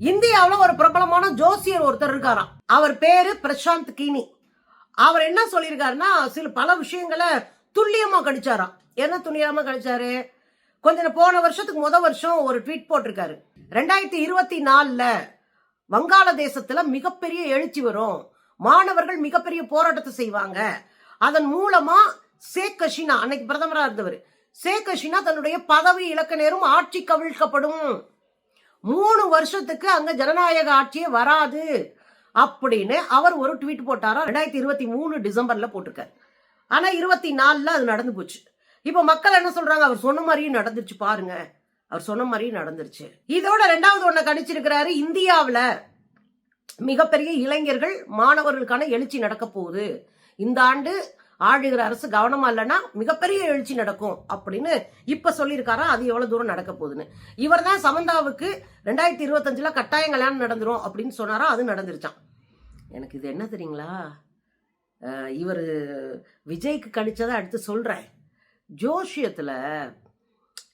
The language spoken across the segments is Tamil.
இந்தியாவில் ஒரு பிரபலமான ஜோசியர் ஒருத்தர் இருக்காராம். அவர் பேரு பிரசாந்த் கீனி. அவர் என்ன சொல்லியிருக்காருன்னா, பல விஷயங்களை துல்லியமா கணிச்சாராம். என்ன துல்லியமா கணிச்சாரு? போன வருஷத்துக்கு வருஷம் ஒரு ட்வீட் போட்டிருக்காரு. 2024 வங்காளதேசத்துல மிகப்பெரிய எழுச்சி வரும், மாணவர்கள் மிகப்பெரிய போராட்டத்தை செய்வாங்க, அதன் மூலமா ஷேக் ஹசீனா, அன்னைக்கு பிரதமரா இருந்தவர், ஷேக் ஹசீனா தன்னுடைய பதவி இழக்க நேரும், ஆட்சி கவிழ்க்கப்படும், 3 வருஷத்துக்கு அங்க ஜனநாயக ஆட்சியே வராது அப்படின்னு அவர் ஒரு ட்வீட் போட்டாரா. 2023 டிசம்பர்ல போட்டிருக்காரு. ஆனா 24 அது நடந்து போச்சு. இப்ப மக்கள் என்ன சொல்றாங்க? அவர் சொன்ன மாதிரியும் நடந்துருச்சு பாருங்க, அவர் சொன்ன மாதிரியும் நடந்துருச்சு. இதோட 2வது ஒண்ண கணிச்சிருக்கிறாரு. இந்தியாவில மிகப்பெரிய இளைஞர்கள் மாணவர்களுக்கான எழுச்சி நடக்க போகுது, இந்த ஆண்டு ஆளுகிற அரசு கவனமா இல்லைன்னா மிகப்பெரிய எழுச்சி நடக்கும் அப்படின்னு இப்ப சொல்லியிருக்காரா. அது எவ்வளவு தூரம் நடக்க போகுதுன்னு. இவர் தான் சமந்தாவுக்கு 2025 கட்டாயம் கல்யாணம் நடந்துரும் அப்படின்னு சொன்னாரா. அது நடந்துருச்சான். எனக்கு இது என்ன தெரியுங்களா, இவர் விஜய்க்கு கணிச்சதை அடுத்து சொல்றேன். ஜோஷியத்துல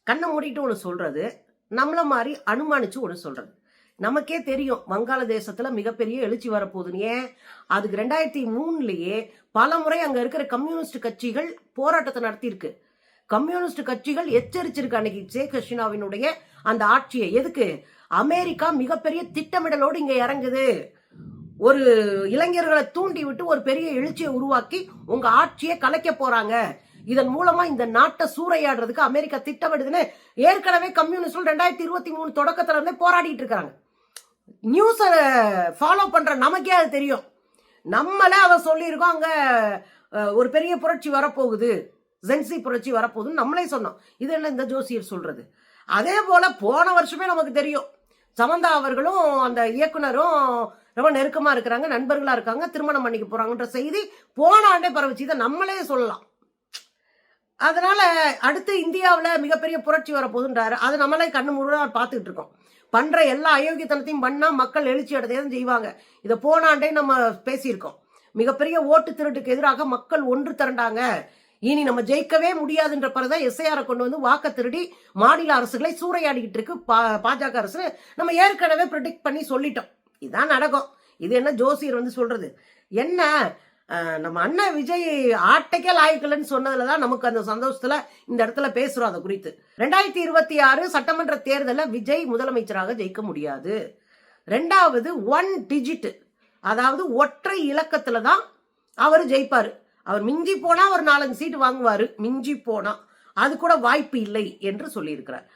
கண்ணை மூடிட்டு ஒன்று சொல்றது, நம்மள மாதிரி அனுமானிச்சு ஒன்று சொல்றது. நமக்கே தெரியும் வங்காளதேசத்துல மிகப்பெரிய எழுச்சி வரப்போகுதுன்னு. ஏன்? அதுக்கு 2003 பல முறை அங்க இருக்கிற கம்யூனிஸ்ட் கட்சிகள் போராட்டத்தை நடத்தியிருக்கு. கம்யூனிஸ்ட் கட்சிகள் எச்சரிச்சிருக்கு அன்னைக்கு ஷேக் ஹசீனாவினுடைய அந்த ஆட்சியை. எதுக்கு? அமெரிக்கா மிகப்பெரிய திட்டமிடலோடு இங்க இறங்குது, ஒரு இளைஞர்களை தூண்டி விட்டு ஒரு பெரிய எழுச்சியை உருவாக்கி உங்க ஆட்சியை கலைக்க போறாங்க, இதன் மூலமா இந்த நாட்டை சூறையாடுறதுக்கு அமெரிக்கா திட்டமிடுதுன்னு ஏற்கனவே கம்யூனிஸ்ட் 2023 தொடக்கத்துல இருந்தே போராடிட்டு இருக்காங்க. நியூஸை ஃபாலோ பண்ற நமக்கே அது தெரியும். நம்மளே அதை சொல்லியிருக்கோம், அங்க ஒரு பெரிய புரட்சி வரப்போகுது, ஜென்சி புரட்சி வரப்போகுதுன்னு நம்மளே சொன்னோம். இது என்ன இந்த ஜோசியர் சொல்றது? அதே போல போன வருஷமே நமக்கு தெரியும், சமந்தா அவர்களும் அந்த இயக்குனரும் ரொம்ப நெருக்கமா இருக்கிறாங்க, நண்பர்களா இருக்காங்க, திருமணம் பண்ணிக்க போறாங்கன்ற செய்தி போன ஆண்டே பரவச்சு. இதை நம்மளே சொல்லலாம். அதனால அடுத்து இந்தியாவில் மிகப்பெரிய புரட்சி வரப்போகுதுன்றாரு. அது நம்மளே கண்ணு முழுவா பார்த்துக்கிட்டு இருக்கோம். பண்ற எல்லா அயோக்கியத்தனத்தையும் பண்ணா மக்கள் எழுச்சி அடையதான் செய்வாங்க. இதை போன ஆண்டே நம்ம பேசியிருக்கோம். மிகப்பெரிய ஓட்டு திருட்டுக்கு எதிராக மக்கள் ஒன்று திரண்டாங்க, இனி நம்ம ஜெயிக்கவே முடியாதுன்ற பிறகுதான் எஸ்ஐஆரை கொண்டு வந்து வாக்க திருடி மாநில அரசுகளை சூறையாடிக்கிட்டு இருக்கு பாஜக அரசு. நம்ம ஏற்கனவே ப்ரெடிக்ட் பண்ணி சொல்லிட்டோம், இதான் நடக்கும். இது என்ன ஜோசியர் வந்து சொல்றது? என்ன நம்ம அண்ணன் விஜய் ஆட்டைக்கே லாய்க்கலன்னு சொன்னதுலதான் நமக்கு அந்த சந்தோஷத்துல இந்த இடத்துல பேசுறோம். அதை குறித்து 2026 சட்டமன்ற தேர்தலில் விஜய் முதலமைச்சராக ஜெயிக்க முடியாது. 2வது 1 டிஜிட், அதாவது ஒற்றை இலக்கத்துல தான் அவர் ஜெயிப்பாரு. அவர் மிஞ்சி போனா ஒரு 4-5 சீட்டு வாங்குவாரு, மிஞ்சி போனா, அது கூட வாய்ப்பு இல்லை என்று சொல்லியிருக்கிறார்.